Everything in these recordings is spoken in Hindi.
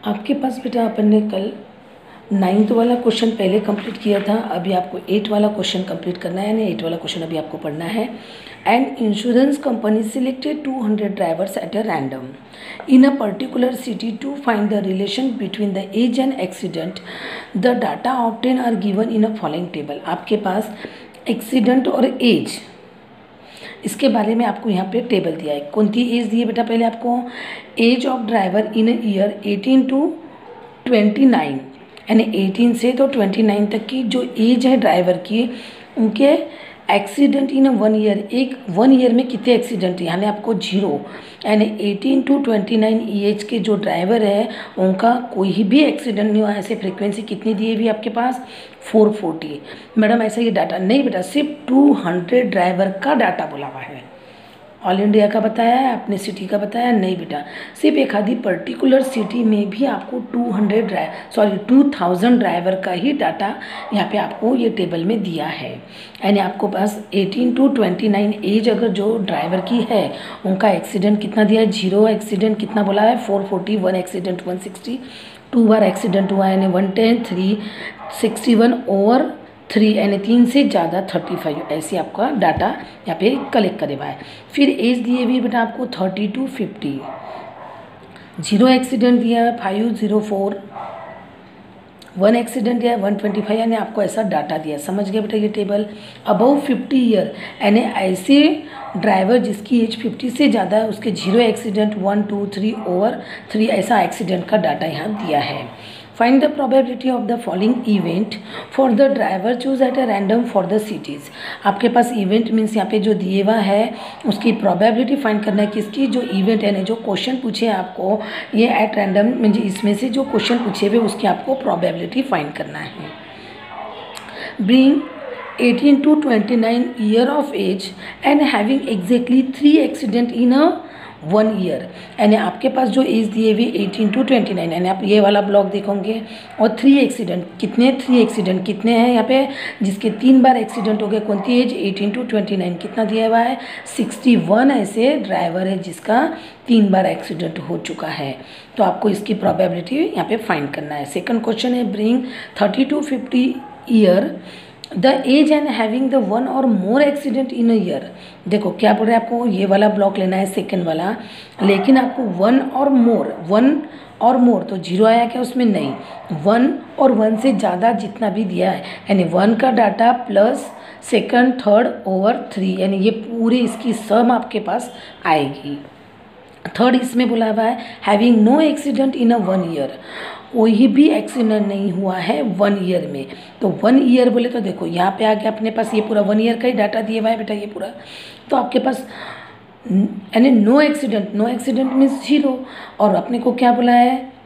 आपके पास बेटा अपन ने कल 9th वाला क्वेश्चन पहले कंप्लीट किया था। अभी आपको 8 वाला क्वेश्चन कंप्लीट करना है, यानी 8 वाला क्वेश्चन अभी आपको पढ़ना है। And insurance company selected 200 drivers at a random in a particular city to find the relation between the age and accident. The data obtain are given in a following table. आपके पास एक्सीडेंट और एज, इसके बारे में आपको यहाँ पे टेबल दिया है। कौन सी एज दी है बेटा? पहले आपको age of driver in year 18 to 29, यानी 18 से तो 29 तक की जो एज है ड्राइवर की, उनके एक्सीडेंट इन 1 ईयर, एक 1 ईयर में कितने एक्सीडेंट, यानी आपको 0, यानी 18 to 29 एज के जो ड्राइवर है उनका कोई भी एक्सीडेंट नहीं हुआ। ऐसे फ्रीक्वेंसी कितनी दी है भी आपके पास? 440। मैडम ऐसा ये डाटा नहीं बेटा, सिर्फ 200 ड्राइवर का डाटा बोला हुआ है। ऑल इंडिया का बताया है, अपने सिटी का बताया नहीं बेटा, सिर्फ एक आधी पर्टिकुलर सिटी में भी आपको 2000 ड्राइवर का ही डाटा यहाँ पे आपको ये टेबल में दिया है। यानी आपको पास 18 to 29 एज अगर जो ड्राइवर की है उनका एक्सीडेंट कितना दिया है? 0 एक्सीडेंट कितना बोला है? 440। 1 एक्सीडेंट 160, 2 बार एक्सीडेंट हुआ यानी 110, 3 61 और 3 यानी 3 से ज़्यादा 35, ऐसे आपका डाटा यहाँ पे कलेक्ट करे हुआ है। फिर एज दिए हुई बेटा आपको 30 to 50, 0 एक्सीडेंट दिया है 504, 1 एक्सीडेंट दिया है 125, यानी आपको ऐसा डाटा दिया। समझ गए बेटा ये टेबल? अबव 50 ईयर यानी ऐसे ड्राइवर जिसकी एज 50 से ज़्यादा है उसके 0 एक्सीडेंट 1 2 3 ओवर 3 ऐसा एक्सीडेंट का डाटा यहाँ दिया है। Find the probability of the following event for the driver choose eight a random for the cities. आपके पास इवेंट मीन्स यहाँ पे जो दिए हुआ है उसकी प्रोबेबिलिटी फाइंड करना है। किसकी? जो इवेंट यानी जो क्वेश्चन पूछे आपको ये एट रैंडम मीन्स इसमें से जो क्वेश्चन पूछे हुए उसकी आपको प्रोबेबिलिटी फाइंड करना है। Bring 18 to 29 year of age and having exactly 3 accident in a 1 year, यानी आपके पास जो एज दिए हुए 18 to 29, यानी आप ये वाला ब्लॉक देखोगे और 3 एक्सीडेंट कितने? 3 एक्सीडेंट कितने हैं यहाँ पे? जिसके 3 बार एक्सीडेंट हो गए। कौन सी एज? 18 to 29। कितना दिया हुआ है? 61 ऐसे ड्राइवर है जिसका 3 बार एक्सीडेंट हो चुका है। तो आपको इसकी प्रोबेबिलिटी यहाँ पे फाइंड करना है। सेकंड क्वेश्चन है bring 30 to 50 year the age and having the 1 और more accident in a year. देखो क्या बोल रहे हैं आपको? ये वाला ब्लॉक लेना है सेकंड वाला, लेकिन आपको 1 और मोर तो 0 आया क्या उसमें? नहीं, 1 और 1 से ज़्यादा जितना भी दिया है यानी 1 का data plus second third over 3, यानी ये पूरी इसकी सम आपके पास आएगी। थर्ड इसमें बोला हुआ है having no accident in a 1 year, कोई भी एक्सीडेंट नहीं हुआ है 1 ईयर में। तो 1 ईयर बोले तो देखो यहाँ पे आ गया अपने पास ये पूरा 1 ईयर का ही डाटा दिया हुआ है बेटा ये पूरा। तो आपके पास यानी नो एक्सीडेंट मीन्स 0, और अपने को क्या बोला है?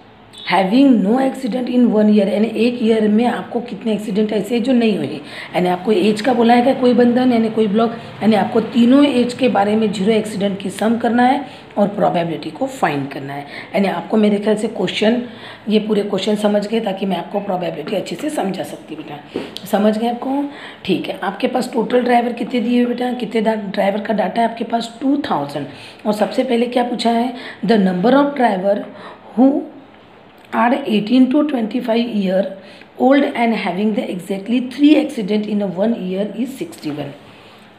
Having no accident in 1 year, यानी 1 ईयर में आपको कितने एक्सीडेंट ऐसे जो नहीं हुए। यानी आपको एज का बोला है क्या कोई बंधन यानी कोई ब्लॉक, यानी आपको तीनों एज के बारे में 0 एक्सीडेंट की सम करना है और प्रोबेबिलिटी को फाइंड करना है। यानी आपको मेरे ख्याल से क्वेश्चन ये पूरे क्वेश्चन समझ गए ताकि मैं आपको प्रोबेबिलिटी अच्छे से समझा सकती बेटा। समझ गए आपको? ठीक है। आपके पास टोटल ड्राइवर कितने दिए हुए बेटा? कितने ड्राइवर का डाटा है आपके पास? 2000। और सबसे पहले क्या पूछा है? The number of driver who are 18 to 25 year old and having the exactly 3 accident in a 1 year is 61।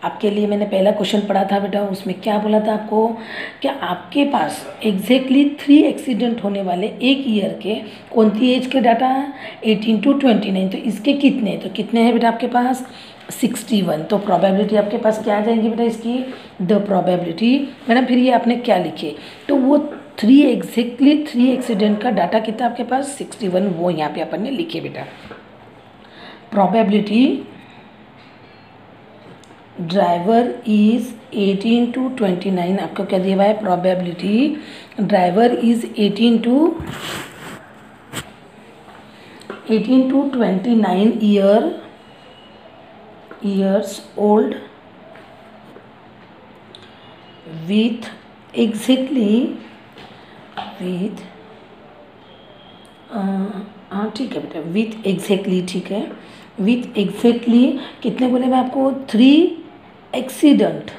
आपके लिए मैंने पहला क्वेश्चन पढ़ा था बेटा, उसमें क्या बोला था आपको? क्या आपके पास एग्जैक्टली 3 एक्सीडेंट होने वाले 1 ईयर के कौन सी एज के डाटा है? 18 to 29। तो इसके कितने? तो कितने हैं बेटा आपके पास? 61। तो प्रोबेबिलिटी आपके पास क्या आ जाएंगी बेटा इसकी? द प्रोबेबिलिटी मैडम फिर ये आपने क्या लिखे? तो वो 3 एक्सीडेंट का डाटा कितना आपके पास? 61, वो यहाँ पे अपन ने लिखे बेटा। प्रोबेबिलिटी ड्राइवर इज 18 to 29, आपको क्या दिया हुआ है? Probability driver is 18 to 29 years old with exactly ठीक है बेटा, विथ एग्जैक्टली, ठीक है, विथ एग्जैक्टली कितने बोले मैं आपको? 3 एक्सीडेंट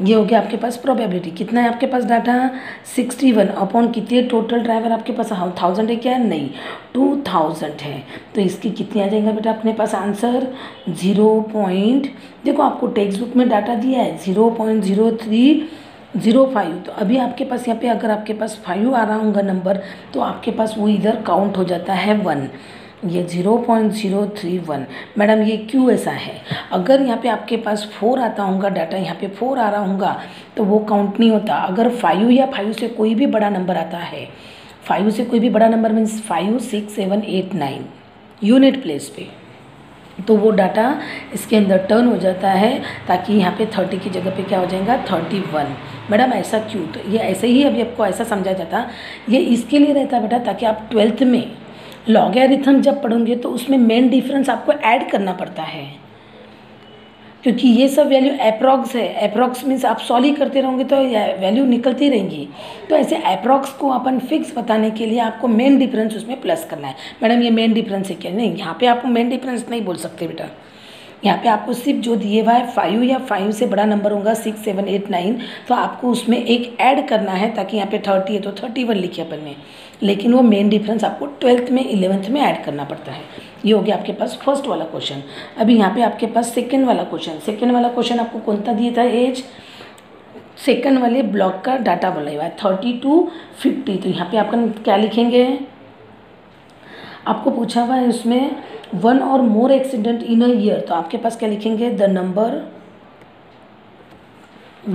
ये हो गया आपके पास प्रोबेबिलिटी। कितना है आपके पास डाटा 61 अपॉन कितने टोटल ड्राइवर आपके पास 1000 है क्या? नहीं, 2000 है। तो इसकी कितनी आ जाएगा बेटा अपने पास आंसर? 0. देखो आपको टेक्स्ट बुक में डाटा दिया है 0.0305। तो अभी आपके पास यहाँ पे अगर आपके पास 5 आ रहा होगा नंबर तो आपके पास वो इधर काउंट हो जाता है 1। ये 0.031। मैडम ये क्यों ऐसा है? अगर यहाँ पे आपके पास 4 आता होगा डाटा, यहाँ पे 4 आ रहा होगा तो वो काउंट नहीं होता। अगर 5 या 5 से कोई भी बड़ा नंबर आता है, 5 से कोई भी बड़ा नंबर मीन्स 5, 6, 7, 8, 9 यूनिट प्लेस पे, तो वो डाटा इसके अंदर टर्न हो जाता है ताकि यहाँ पे 30 की जगह पे क्या हो जाएगा 31। मैडम ऐसा क्यों? तो ये ऐसे ही अभी आपको ऐसा समझा जाता, ये इसके लिए रहता बेटा ताकि आप 12th में लॉगरिथम जब पढ़ोगे तो उसमें मेन डिफरेंस आपको ऐड करना पड़ता है, क्योंकि ये सब वैल्यू अप्रॉक्स है। अप्रॉक्स मीन्स आप सॉल्व ही करते रहोगे तो वैल्यू निकलती रहेंगी। तो ऐसे अप्रॉक्स को अपन फिक्स बताने के लिए आपको मेन डिफरेंस उसमें प्लस करना है। मैडम ये मेन डिफरेंस है क्या? नहीं, यहाँ पे आपको मेन डिफरेंस नहीं बोल सकते बेटा। यहाँ पे आपको सिर्फ जो दिए हुआ है 5 या 5 से बड़ा नंबर होगा 6, 7, 8, 9, तो आपको उसमें एक ऐड करना है ताकि यहाँ पे 30 है तो 31 लिखे अपन ने, लेकिन वो मेन डिफरेंस आपको 12th में 11th में ऐड करना पड़ता है। ये हो गया आपके पास फर्स्ट वाला क्वेश्चन। अभी यहाँ पे आपके पास सेकेंड वाला क्वेश्चन। सेकेंड वाला क्वेश्चन आपको कौन सा दिया था? एज सेकेंड वाले ब्लॉक का डाटा बोला हुआ है 30 to 50। तो यहाँ पे आपका क्या लिखेंगे? आपको पूछा हुआ है उसमें 1 और more accident in a year, तो आपके पास क्या लिखेंगे? The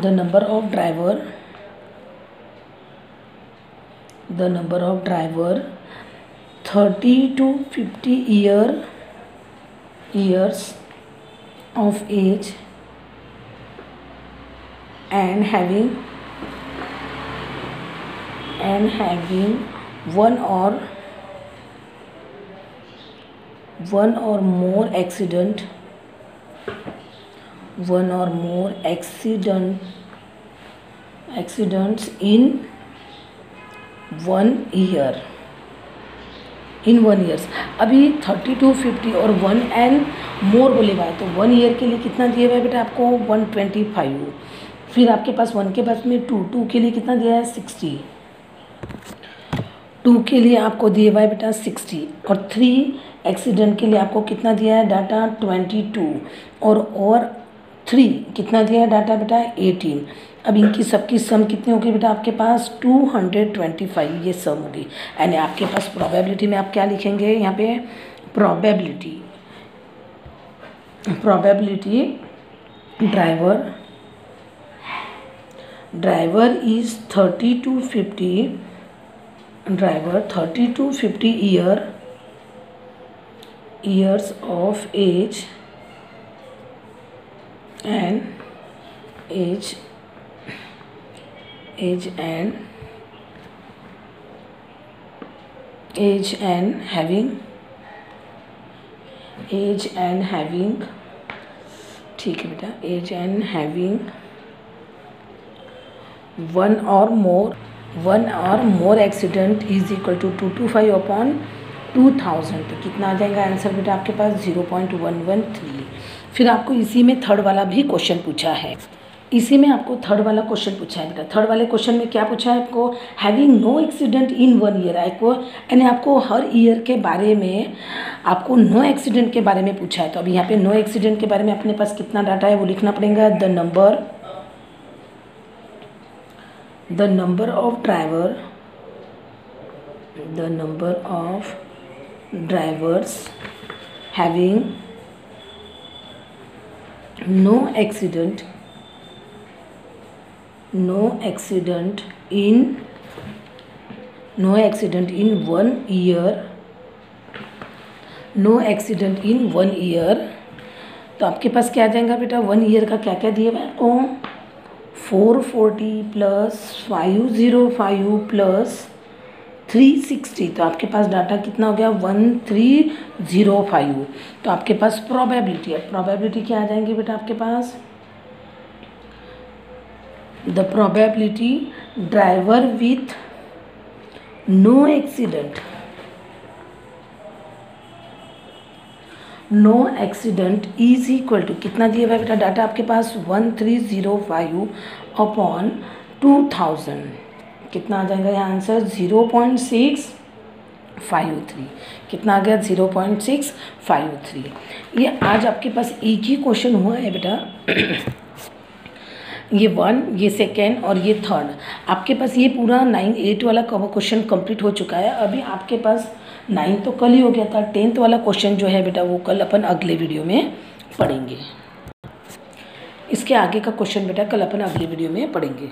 number of driver 30 to 50 years of age and having one or more accidents in 1 year। अभी 30 to 50 और 1 and more बोले हुआ है, तो 1 ईयर के लिए कितना दिया हुआ है बेटा आपको? 125। फिर आपके पास 1 के बाद में 2 के लिए कितना दिया है? 60। 2 के लिए आपको दिया हुआ है बेटा 60, और 3 एक्सीडेंट के लिए आपको कितना दिया है डाटा? 22, और 3 कितना दिया है डाटा बेटा? 18। अब इनकी सबकी सम कितनी होगी बेटा आपके पास? 225 ये सम होगी। यानी आपके पास प्रोबेबिलिटी में आप क्या लिखेंगे यहाँ पे? Probability driver is 30 to 50 years of age and having ठीक है बेटा, एज एंड हैविंग वन और more accident is equal to 225 upon 2000। तो कितना आ जाएगा आंसर बेटा आपके पास? 0.113। फिर आपको इसी में थर्ड वाला भी क्वेश्चन पूछा है। थर्ड वाले क्वेश्चन में क्या पूछा है आपको? Having no accident in 1 year. यानी आपको हर ईयर के बारे में आपको नो एक्सीडेंट के बारे में पूछा है। तो अभी यहाँ पे नो एक्सीडेंट के बारे में अपने पास कितना डाटा है वो लिखना पड़ेगा। The number of drivers having no accident in 1 year. तो आपके पास क्या आ जाएगा बेटा? 1 ईयर का क्या क्या दिया हुआ है आपको? 440 प्लस 505 प्लस 360। तो आपके पास डाटा कितना हो गया? 1305। तो आपके पास प्रोबेबिलिटी है। प्रोबेबिलिटी क्या आ जाएंगे बेटा आपके पास? The probability driver with no accident no accident is equal to कितना दिया हुआ है बेटा डाटा आपके पास 1305 अपॉन 2000, कितना आ जाएगा यहाँ आंसर 0.653, कितना आ गया 0.653। ये आज आपके पास एक ही क्वेश्चन हुआ है बेटा ये 1, ये सेकेंड और ये थर्ड, आपके पास ये पूरा 9, 8 वाला क्वेश्चन कंप्लीट हो चुका है। अभी आपके पास 9 तो कल ही हो गया था, 10th वाला क्वेश्चन जो है बेटा वो कल अपन अगले वीडियो में पढ़ेंगे। इसके आगे का क्वेश्चन बेटा कल अपन अगले वीडियो में पढ़ेंगे।